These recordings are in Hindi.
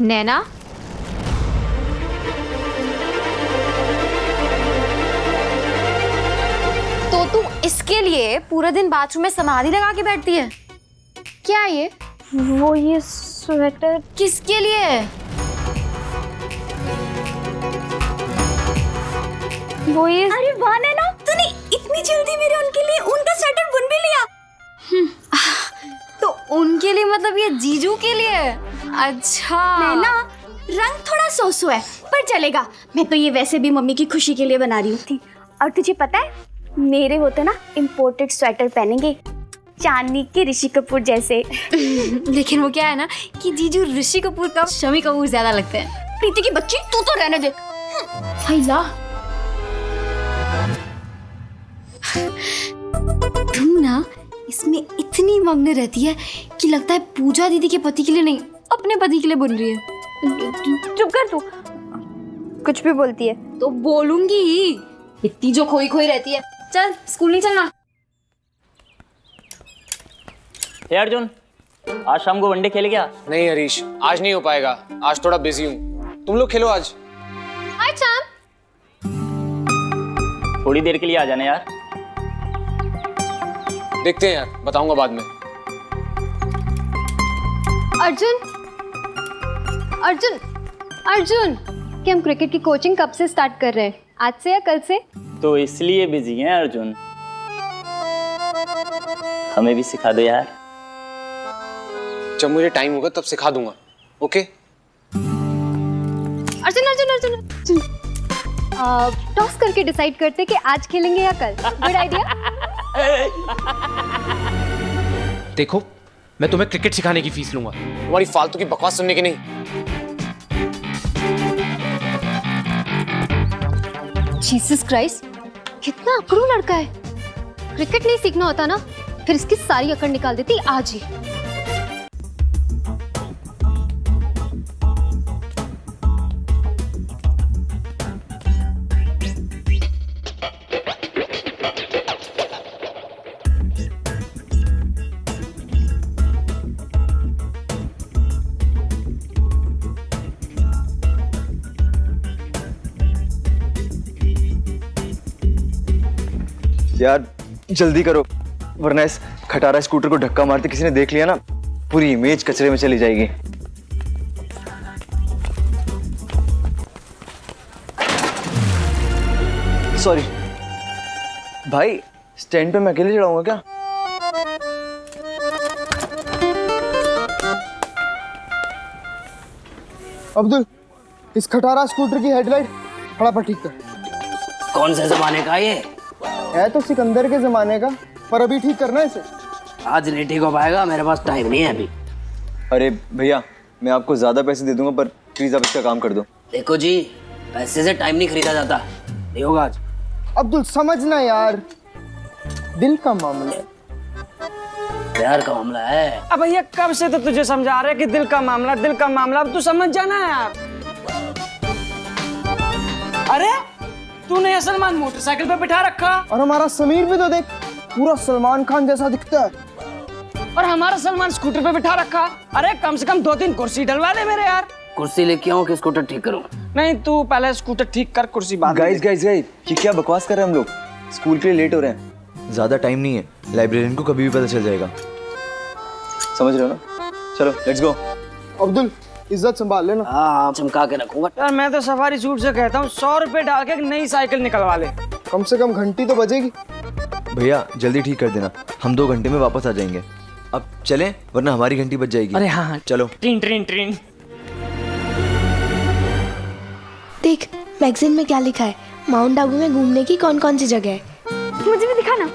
नैना, तो तू इसके लिए पूरा दिन बाथरूम में समाधि लगा के बैठती है क्या? ये वो ये स्वेटर किसके लिए है? वो ये अरे वाह नैना, तूने इतनी जल्दी मेरे उनके लिए उनका स्वेटर बुन भी लिया। तो उनके लिए मतलब ये जीजू के लिए है? अच्छा नैना, रंग थोड़ा सोसो है पर चलेगा। मैं तो ये वैसे भी मम्मी की खुशी के लिए बना रही हूँ। और तुझे पता है, मेरे होते ना इम्पोर्टेड स्वेटर पहनेंगे चांदनी के ऋषि कपूर जैसे। लेकिन वो क्या है ना कि जीजू ऋषि कपूर का शमी कपूर ज्यादा लगते हैं। प्रीति की बच्ची, तू तो रहने दे। फैला, तुम ना इसमें इतनी मग्न रहती है कि लगता है पूजा दीदी के पति के लिए नहीं, अपने पति के लिए बन रही है। चुप कर तू, कुछ भी बोलती है। तो बोलूंगी ही, इतनी जो खोई खोई रहती है। चल स्कूल नहीं चलना। हे अर्जुन, आज शाम को वनडे खेले क्या? नहीं हरीश, आज नहीं हो पाएगा, आज थोड़ा बिजी हूँ। तुम लोग खेलो आज। हाय चैम। थोड़ी देर के लिए आ जाना यार। देखते हैं यार, बताऊंगा बाद में। अर्जुन, अर्जुन, अर्जुन, कि हम क्रिकेट की कोचिंग कब से स्टार्ट कर रहे हैं? आज से या कल से? तो इसलिए बिजी हैं अर्जुन, हमें भी सिखा दो यार। जब मुझे टाइम होगा तब सिखा दूंगा, ओके? अर्जुन, अर्जुन, अर्जुन, अर्जुन, टॉस करके डिसाइड करते कि आज खेलेंगे या कल। Good idea. देखो, मैं तुम्हें क्रिकेट सिखाने की फीस लूंगा। तुम्हारी फालतू की बकवास सुनने की नहीं। जीसस क्राइस्ट, कितना अकड़ू लड़का है। क्रिकेट नहीं सीखना होता ना, फिर इसकी सारी अकड़ निकाल देती आज ही। यार जल्दी करो, वरना इस खटारा स्कूटर को धक्का मारते किसी ने देख लिया ना, पूरी इमेज कचरे में चली जाएगी। सॉरी भाई, स्टैंड पे मैं अकेले चढ़ाऊंगा क्या? अब्दुल, इस खटारा स्कूटर की हेडलाइट फटाफट ठीक कर। कौन से जमाने का ये है? तो सिकंदर के जमाने का, पर अभी ठीक करना है इसे। आज नहीं ठीक हो पाएगा, मेरे पास टाइम नहीं है अभी। अरे भैया, मैं आपको ज्यादा पैसे दे दूंगा, पर प्लीज आप इसका काम कर दो। देखो जी, पैसे से टाइम नहीं खरीदा जाता, नहीं होगा आज। अब्दुल समझना यार, दिल का मामला है। प्यार का मामला है। अब भैया कब से तो तुझे समझा रहे कि दिल का मामला, दिल का मामला, अब तू समझ जाना यार। अरे तूने ये सलमान मोटरसाइकिल पे बिठा रखा, और हमारा समीर भी तो देख, पूरा सलमान खान जैसा दिखता है। और हमारा सलमान स्कूटर पे बिठा रखा। अरे कम से कम 2-3 कुर्सी डलवा ले मेरे यार। कुर्सी लेके आऊं कि स्कूटर ठीक करूं? नहीं, तू पहले स्कूटर ठीक कर, कुर्सी बाद में। गाइस गाइस गाइस, ये क्या बकवास कर रहे हैं हम लोग? स्कूल के लिए लेट हो रहे हैं। ज्यादा टाइम नहीं है, लाइब्रेरियन को कभी भी पता चल जाएगा। समझ रहे हो ना? चलो लेट्स गो। अब्दुल इज्जत संभाल लेना। हाँ, चमका के रखूंगा। यार मैं तो सफारी सूट से कहता हूँ 100 रुपए डाल के एक नई साइकिल निकलवा ले। कम से कम घंटी तो बजेगी। भैया जल्दी ठीक कर देना, हम 2 घंटे में वापस आ जाएंगे। अब चलें, वरना हमारी घंटी बज जाएगी। अरे हाँ, चलो। ट्रीन ट्रीन ट्रीन। देख मैगजीन में क्या लिखा है, माउंट आबू में घूमने की कौन कौन सी जगह है। मुझे भी दिखा ना।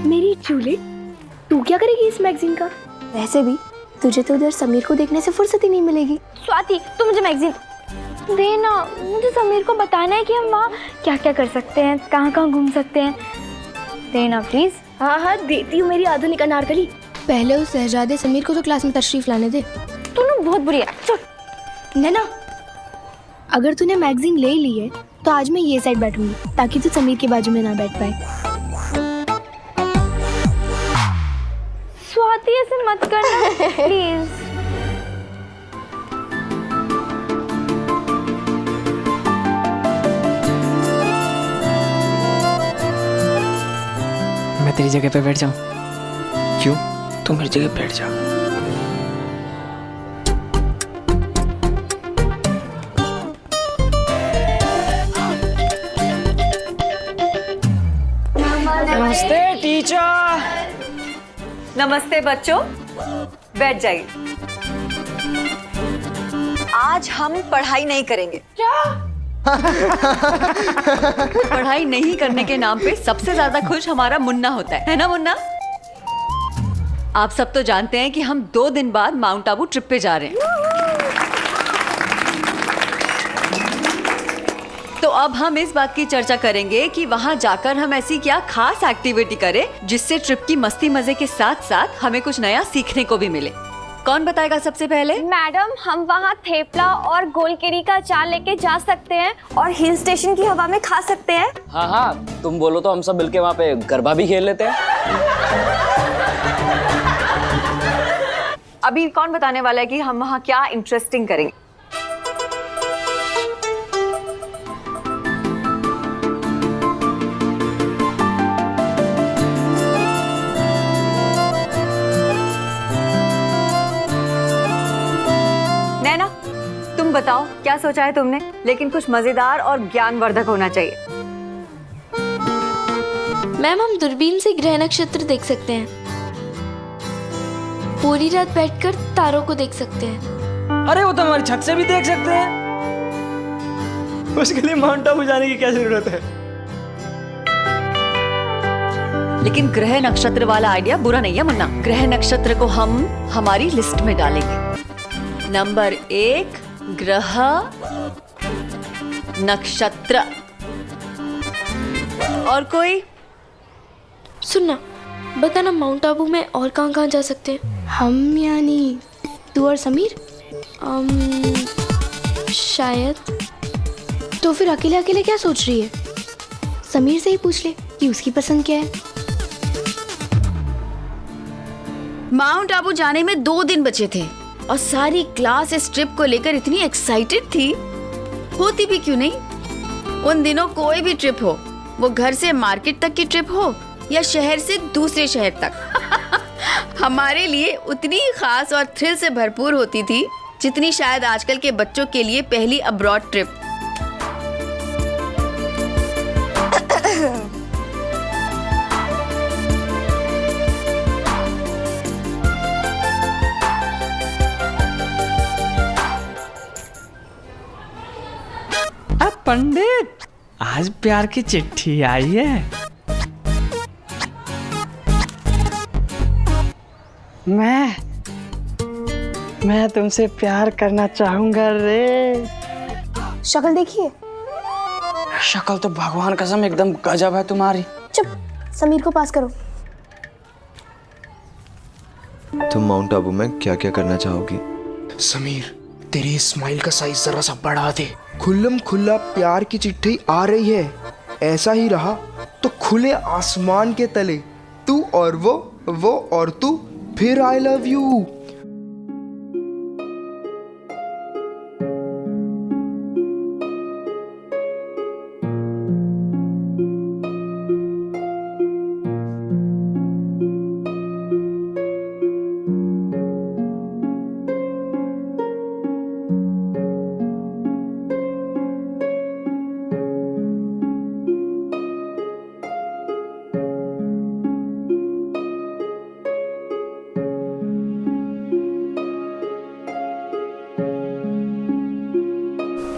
मेरी जूलियट, तू क्या करेगी इस मैगजीन का? वैसे भी तुझे तो उधर समीर को देखने से फुर्सत ही नहीं मिलेगी। स्वाति, तू मुझे मैगजीन देना, मुझे समीर को बताना है कि हम वहाँ क्या क्या कर सकते हैं, कहाँ कहाँ घूम सकते हैं। देना प्लीज। हाँ हाँ देती हूँ मेरी आधुनिक अनारकली। पहले उस शहजादे समीर को तो क्लास में तशरीफ लाने दे। तू ना बहुत बुरी है। चल नैना, अगर तूने मैगजीन ले ली है तो आज मैं ये साइड बैठूंगी, ताकि तू समीर के बाजू में ना बैठ पाए। स्वाति ऐसे मत करना प्लीज। जगह पे बैठ जाऊं? क्यों? तू मेरी जगह बैठ जा। नमस्ते टीचर। नमस्ते बच्चों, बैठ जाइए। आज हम पढ़ाई नहीं करेंगे। पढ़ाई नहीं करने के नाम पे सबसे ज्यादा खुश हमारा मुन्ना होता है ना मुन्ना? आप सब तो जानते हैं कि हम 2 दिन बाद माउंट आबू ट्रिप पे जा रहे हैं। तो अब हम इस बात की चर्चा करेंगे कि वहां जाकर हम ऐसी क्या खास एक्टिविटी करें जिससे ट्रिप की मस्ती मजे के साथ साथ हमें कुछ नया सीखने को भी मिले। कौन बताएगा सबसे पहले? मैडम, हम वहाँ थेपला और गोलकेरी का अचार लेके जा सकते हैं और हिल स्टेशन की हवा में खा सकते हैं। हाँ हाँ, तुम बोलो तो हम सब मिलके वहाँ पे गरबा भी खेल लेते हैं। अभी कौन बताने वाला है कि हम वहाँ क्या इंटरेस्टिंग करेंगे? नैना, तुम बताओ क्या सोचा है तुमने? लेकिन कुछ मजेदार और ज्ञानवर्धक होना चाहिए। मैम, हम दूरबीन से ग्रह नक्षत्र देख सकते हैं। पूरी रात बैठकर तारों को देख सकते हैं। अरे वो तो हमारी छत से भी देख सकते हैं। उसके लिए माउंट आबू जाने की क्या जरूरत है? लेकिन ग्रह नक्षत्र वाला आइडिया बुरा नहीं है मुन्ना। ग्रह नक्षत्र को हम हमारी लिस्ट में डालेंगे। नंबर 1 ग्रह नक्षत्र। और कोई? सुनना, बताना माउंट आबू में और कहाँ जा सकते हैं? हम यानी तू और समीर? शायद। तो फिर अकेले अकेले क्या सोच रही है? समीर से ही पूछ ले कि उसकी पसंद क्या है। माउंट आबू जाने में 2 दिन बचे थे और सारी क्लास इस ट्रिप को लेकर इतनी एक्साइटेड थी। होती भी क्यों नहीं। उन दिनों कोई भी ट्रिप हो, वो घर से मार्केट तक की ट्रिप हो या शहर से दूसरे शहर तक, हमारे लिए उतनी खास और थ्रिल से भरपूर होती थी जितनी शायद आजकल के बच्चों के लिए पहली अब्रॉड ट्रिप। पंडित, आज प्यार की चिट्ठी आई है। मैं तुमसे प्यार करना चाहूंगा रे। शक्ल देखिए। शक्ल तो भगवान कसम एकदम गजब है तुम्हारी। चुप, समीर को पास करो। तुम माउंट आबू में क्या क्या करना चाहोगी? समीर, तेरी स्माइल का साइज जरा सा बढ़ा दे। खुल्लम खुल्ला प्यार की चिट्ठी आ रही है। ऐसा ही रहा तो खुले आसमान के तले तू और वो और तू, फिर आई लव यू।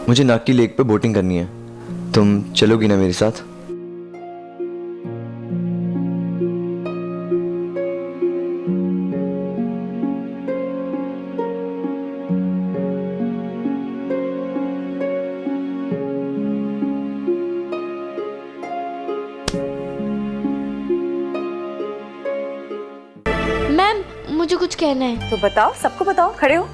मुझे नाकी लेक पे बोटिंग करनी है। तुम चलोगी ना मेरे साथ? मैम, मुझे कुछ कहना है। तो बताओ, सबको बताओ, खड़े हो।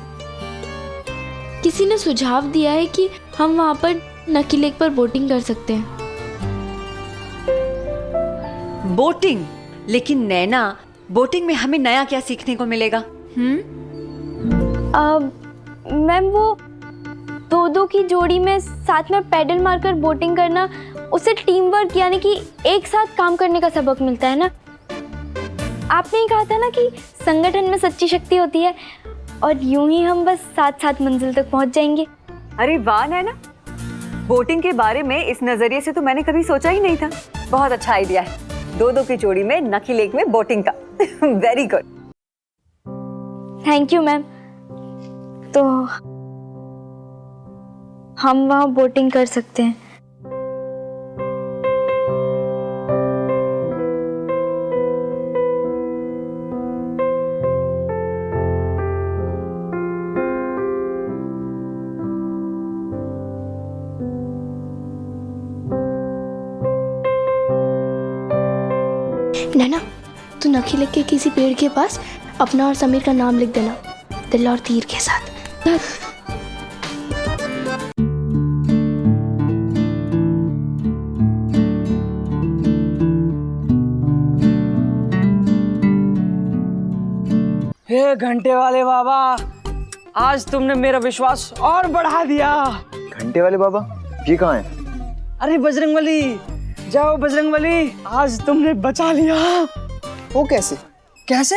किसी ने सुझाव दिया है कि हम वहाँ पर नकी लेक पर बोटिंग कर सकते हैं। बोटिंग? लेकिन नैना, बोटिंग में हमें नया क्या सीखने को मिलेगा? मैम, वो 2-2 की जोड़ी में साथ में पैडल मारकर बोटिंग करना, उससे टीम वर्क यानी कि एक साथ काम करने का सबक मिलता है ना। आपने ही कहा था ना कि संगठन में सच्ची शक्ति होती है और यूं ही हम बस साथ साथ मंजिल तक पहुंच जाएंगे। अरे वाह नैना, वोटिंग के बारे में इस नजरिए से तो मैंने कभी सोचा ही नहीं था। बहुत अच्छा आइडिया है, 2-2 की जोड़ी में नकी लेक में बोटिंग का। Very good. Thank you ma'am. तो हम वहाँ बोटिंग कर सकते हैं। नैना, तू नखी लेक के किसी पेड़ के पास अपना और समीर का नाम लिख देना, दिल और तीर के साथ। हे घंटे वाले बाबा, आज तुमने मेरा विश्वास और बढ़ा दिया। घंटे वाले बाबा, ये कहाँ है? अरे बजरंगबली, जाओ बजरंगबली, आज तुमने बचा लिया। वो कैसे? कैसे?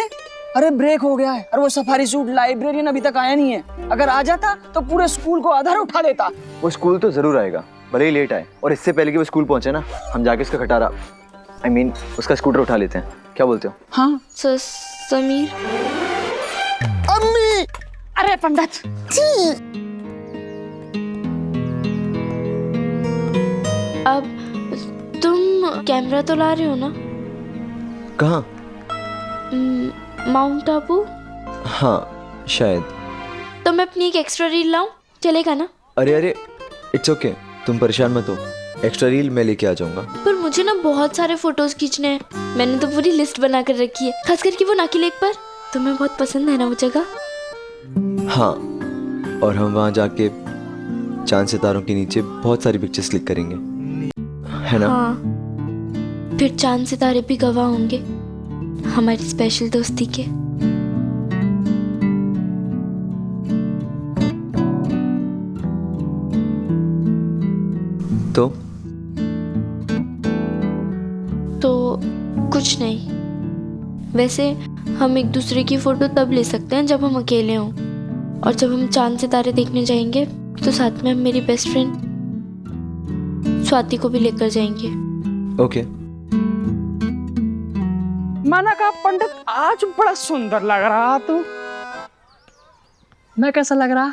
अरे ब्रेक हो गया है और वो सफारी सूट लाइब्रेरियन अभी तक आया नहीं है। अगर आ जाता तो पूरे स्कूल को आधार उठा लेता। वो स्कूल तो जरूर आएगा, भले ही लेट आए। और इससे पहले कि वो स्कूल पहुंचे ना, हम जाके उसका खटारा उसका स्कूटर उठा लेते हैं। क्या बोलते हो? हाँ समीर। अम्मी! अरे पंडित अब तुम कैमरा तो ला रहे हो ना? कहाँ? माउंट आबू। हाँ शायद। तो मैं अपनी एक एक्स्ट्रा रील लाऊं, चलेगा ना? अरे इट्स ओके, तुम परेशान मत हो, एक्स्ट्रा रील मैं लेके आ जाऊंगा। पर मुझे ना बहुत सारे फोटोज खींचने हैं, मैंने तो पूरी लिस्ट बना कर रखी है, खास करके वो नाकी लेक पर। तुम्हें बहुत पसंद है ना वो जगह? हाँ, और हम वहाँ जाके चांद सितारों के नीचे बहुत सारी पिक्चर्स क्लिक करेंगे, है ना? हाँ, फिर चांद सितारे भी गवाह होंगे हमारी स्पेशल दोस्ती के। तो कुछ नहीं, वैसे हम एक दूसरे की फोटो तब ले सकते हैं जब हम अकेले हों, और जब हम चांद सितारे देखने जाएंगे तो साथ में हम मेरी बेस्ट फ्रेंड स्वाति को भी लेकर जाएंगे। ओके। मैंने कहा पंडित आज बड़ा सुंदर लग रहा तू। मैं कैसा लग रहा?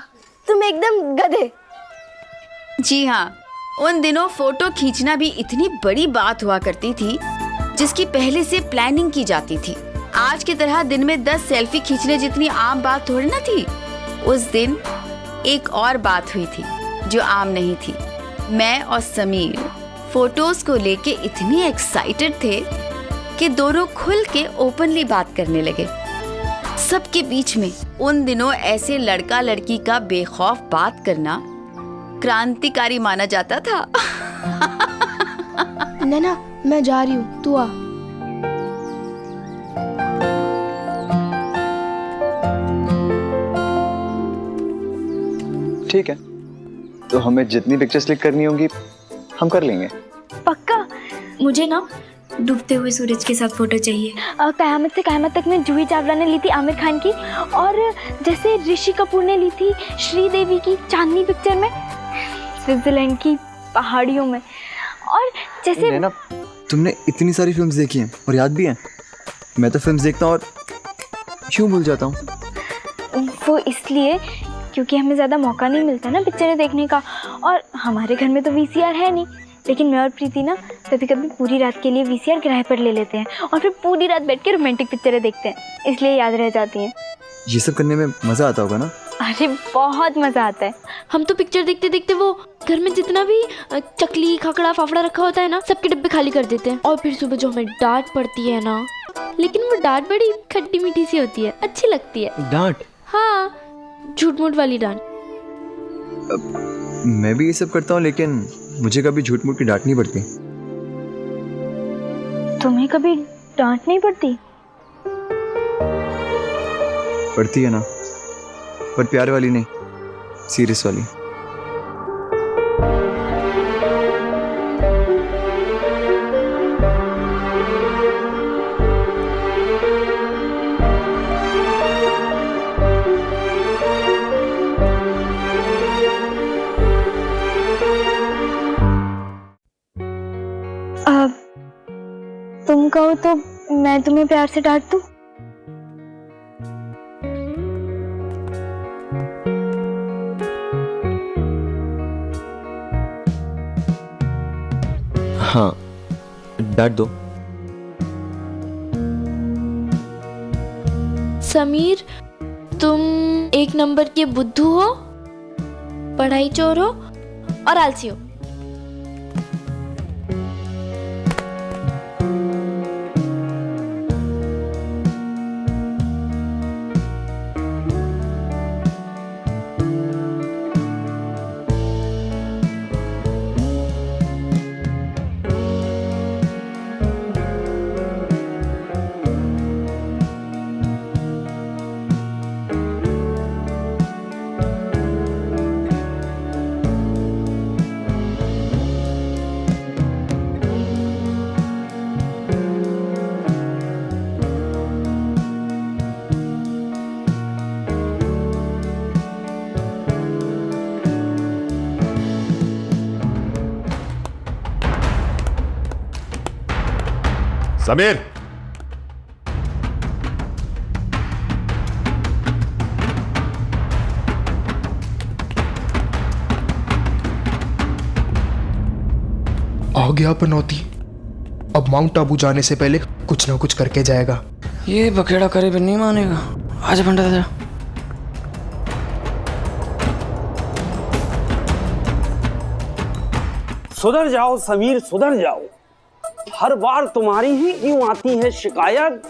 तुम एकदम गधे। जी हाँ, उन दिनों फोटो खींचना भी इतनी बड़ी बात हुआ करती थी जिसकी पहले से प्लानिंग की जाती थी। आज की तरह दिन में 10 सेल्फी खींचने जितनी आम बात थोड़ी ना थी। उस दिन एक और बात हुई थी जो आम नहीं थी। मैं और समीर फोटोज को लेके इतनी एक्साइटेड थे कि दोनों खुल के ओपनली बात करने लगे सबके बीच में। उन दिनों ऐसे लड़का लड़की का बेखौफ बात करना क्रांतिकारी माना जाता था। नैना, मैं जा रही हूँ, तू आ। ठीक है, तो हमें जितनी पिक्चर्स क्लिक करनी होंगी हम कर लेंगे। पक्का? मुझे ना डूबते हुए सूरज के साथ फोटो चाहिए। कयामत से कयामत तक में जूही चावला ने ली थी आमिर खान की, और जैसे ऋषि कपूर ने ली थी श्रीदेवी की चांदनी पिक्चर में, स्विट्जरलैंड की पहाड़ियों में। और जैसे नैना, तुमने इतनी सारी फिल्म्स देखी हैं और याद भी हैं। मैं तो फिल्म्स देखता हूँ और क्यों भूल जाता हूँ। वो इसलिए क्योंकि हमें ज़्यादा मौका नहीं मिलता ना पिक्चरें देखने का, और हमारे घर में तो वीसीआर है नहीं। लेकिन मैं और प्रीति ना कभी कभी पूरी रात के लिए वीसीआर किराए पर ले लेते हैं और फिर पूरी रात बैठ के रोमांटिक पिक्चरें देखते हैं, इसलिए याद रह जाती हैं। ये सब करने में मज़ा आता होगा ना? अरे बहुत मज़ा आता है। हम तो पिक्चर देखते देखते वो घर में जितना भी चकली खकड़ा फाफड़ा रखा होता है ना, सबके डब्बे खाली कर देते हैं। और फिर सुबह जो हमें डांट पड़ती है ना, लेकिन वो डांट बड़ी खट्टी मीठी सी होती है, अच्छी लगती है। डांट? हाँ, झूठ मूठ वाली डांट। मैं भी ये सब करता हूँ, लेकिन मुझे कभी झूठ मूठ की डांट नहीं पड़ती। तुम्हें कभी डांट नहीं पड़ती? पड़ती है ना, पर प्यार वाली नहीं, सीरियस वाली। हो तो मैं तुम्हें प्यार से डांट दूं? हाँ, डांट दो। समीर, तुम एक नंबर के बुद्धू हो, पढ़ाई चोर हो और आलसी हो। समीर, आ गया पनौती। अब माउंट आबू जाने से पहले कुछ ना कुछ करके जाएगा। ये बखेड़ा करे भी नहीं मानेगा। आजा पंडा दादा। सुधर जाओ समीर, सुधर जाओ। हर बार तुम्हारी ही क्यों आती है शिकायत?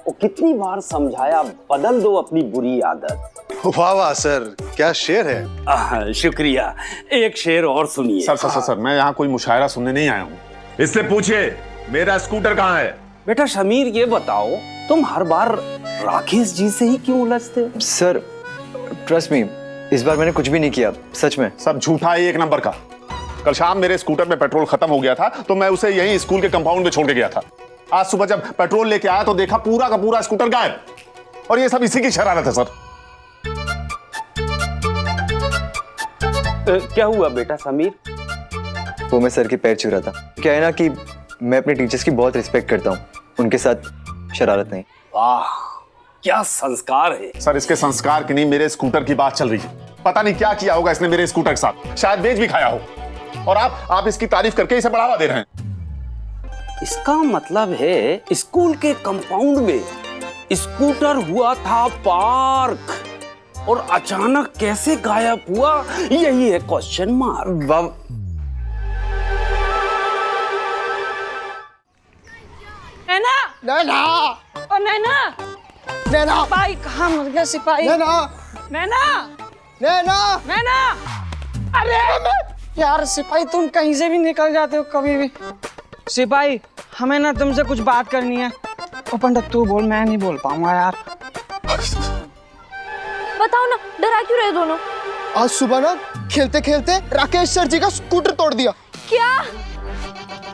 और कितनी बार समझाया, बदल दो अपनी बुरी आदत। वाह वाह सर, क्या शेर है। शुक्रिया। एक शेर और सुनिए। सर, मैं यहाँ कोई मुशायरा सुनने नहीं आया हूँ। इससे पूछिए मेरा स्कूटर कहाँ है। बेटा समीर, ये बताओ तुम हर बार राकेश जी से ही क्यों उलझते हो? सर ट्रस्ट मी, इस बार मैंने कुछ भी नहीं किया, सच में। सब झूठा है एक नंबर का। कल शाम मेरे स्कूटर में पेट्रोल खत्म हो गया था तो मैं उसे यहीं स्कूल के कंपाउंड में छोड़ के गया था। आज सुबह जब पेट्रोल लेके आया तो देखा पूरा का पूरा स्कूटर गायब। और ये सब इसी की शरारत है सर। क्या हुआ बेटा समीर? वो मैं सर के पैर छू रहा था। क्या है ना कि मैं अपने टीचर्स की बहुत रिस्पेक्ट करता हूँ, उनके साथ शरारत नहीं। वाह, क्या संस्कार है। सर इसके संस्कार की नहीं, मेरे स्कूटर की बात चल रही है। पता नहीं क्या किया होगा इसने मेरे स्कूटर के साथ, शायद बेच भी खाया हो। और आप इसकी तारीफ करके इसे बढ़ावा दे रहे हैं। इसका मतलब है स्कूल के कंपाउंड में स्कूटर हुआ था पार्क और अचानक कैसे गायब हुआ, यही है क्वेश्चन मार्क। नैना, नैना, ओ नैना, नैना, सिपाही कहाँ मर गया सिपाही? नैना, नैना, नैना, नैना, अरे यार सिपाही, तुम कहीं से भी निकल जाते हो कभी भी। सिपाही, हमें ना तुमसे कुछ बात करनी है। ओ पंडित तू बोल, मैं नहीं बोल पाऊंगा यार। बताओ ना, डरा क्यों रहे दोनों? आज सुबह ना खेलते खेलते राकेश सर जी का स्कूटर तोड़ दिया। क्या?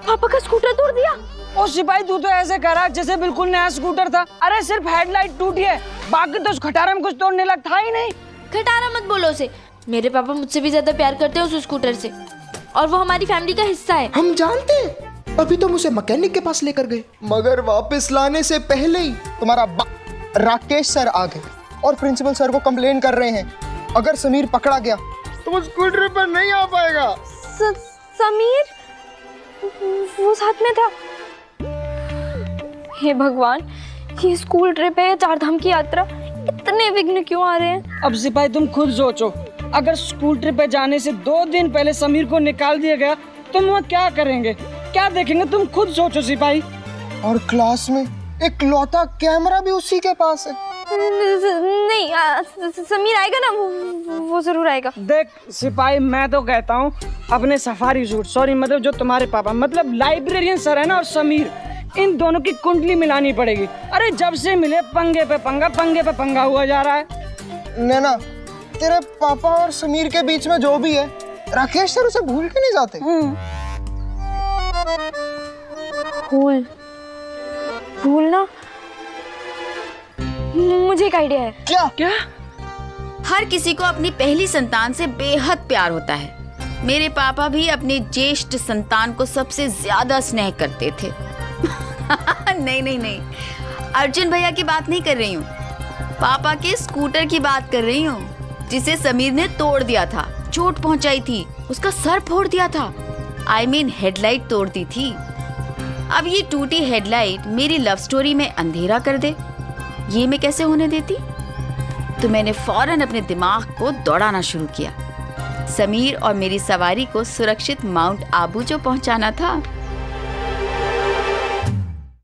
पापा का स्कूटर तोड़ दिया? ओ सिपाही, तू तो ऐसे करा जैसे बिल्कुल नया स्कूटर था। अरे सिर्फ हेडलाइट टूटी है, बाकी तो उस खटारे में कुछ तोड़ने लग था ही नहीं। खटारा मत बोलो उसे। मेरे पापा मुझसे भी ज्यादा प्यार करते हैं उस स्कूटर से, और वो हमारी फैमिली का हिस्सा है। हम जानते हैं। अभी तो मुझे मैकेनिक के पास लेकर गए, मगर वापस लाने से पहले ही तुम्हारा राकेश सर आ गए और प्रिंसिपल सर को कंप्लेन कर रहे हैं अगर समीर पकड़ा गया तो वो स्कूटर पर नहीं आ पाएगा। समीर वो साथ में था। हे भगवान, ये स्कूल ट्रिप है, चारधाम की यात्रा, इतने विघ्न क्यों आ रहे हैं? अब सिपाही तुम खुद सोचो, अगर स्कूल ट्रिप पे जाने से 2 दिन पहले समीर को निकाल दिया गया तो हम वहाँ क्या करेंगे, क्या देखेंगे? तुम खुद सोचो सिपाही। और क्लास में एक लौता कैमरा भी उसी के पास है। नहीं, समीर आएगा ना, वो जरूर आएगा। देख सिपाही, मैं तो कहता हूँ अपने सफारी सूट, सॉरी मतलब जो तुम्हारे पापा मतलब लाइब्रेरियन सर है ना, और समीर, इन दोनों की कुंडली मिलानी पड़ेगी। अरे जब से मिले पंगे पे पंगा हुआ जा रहा है। नैना, तेरे पापा और समीर के बीच में जो भी है, राकेश सर उसे भूल के नहीं जाते। भूलना? मुझे एक आइडिया है। क्या? हर किसी को अपनी पहली संतान से बेहद प्यार होता है। मेरे पापा भी अपनी ज्येष्ठ संतान को सबसे ज्यादा स्नेह करते थे। नहीं नहीं नहीं, अर्जुन भैया की बात नहीं कर रही हूँ, पापा के स्कूटर की बात कर रही हूँ, जिसे समीर ने तोड़ दिया था, चोट पहुंचाई थी, उसका सर फोड़ दिया था। I mean हेडलाइट तोड़ दी थी। अब ये टूटी हेडलाइट मेरी लव स्टोरी में अंधेरा कर दे, ये मैं कैसे होने देती? तो मैंने फौरन अपने दिमाग को दौड़ाना शुरू किया। समीर और मेरी सवारी को सुरक्षित माउंट आबू जो पहुंचाना था,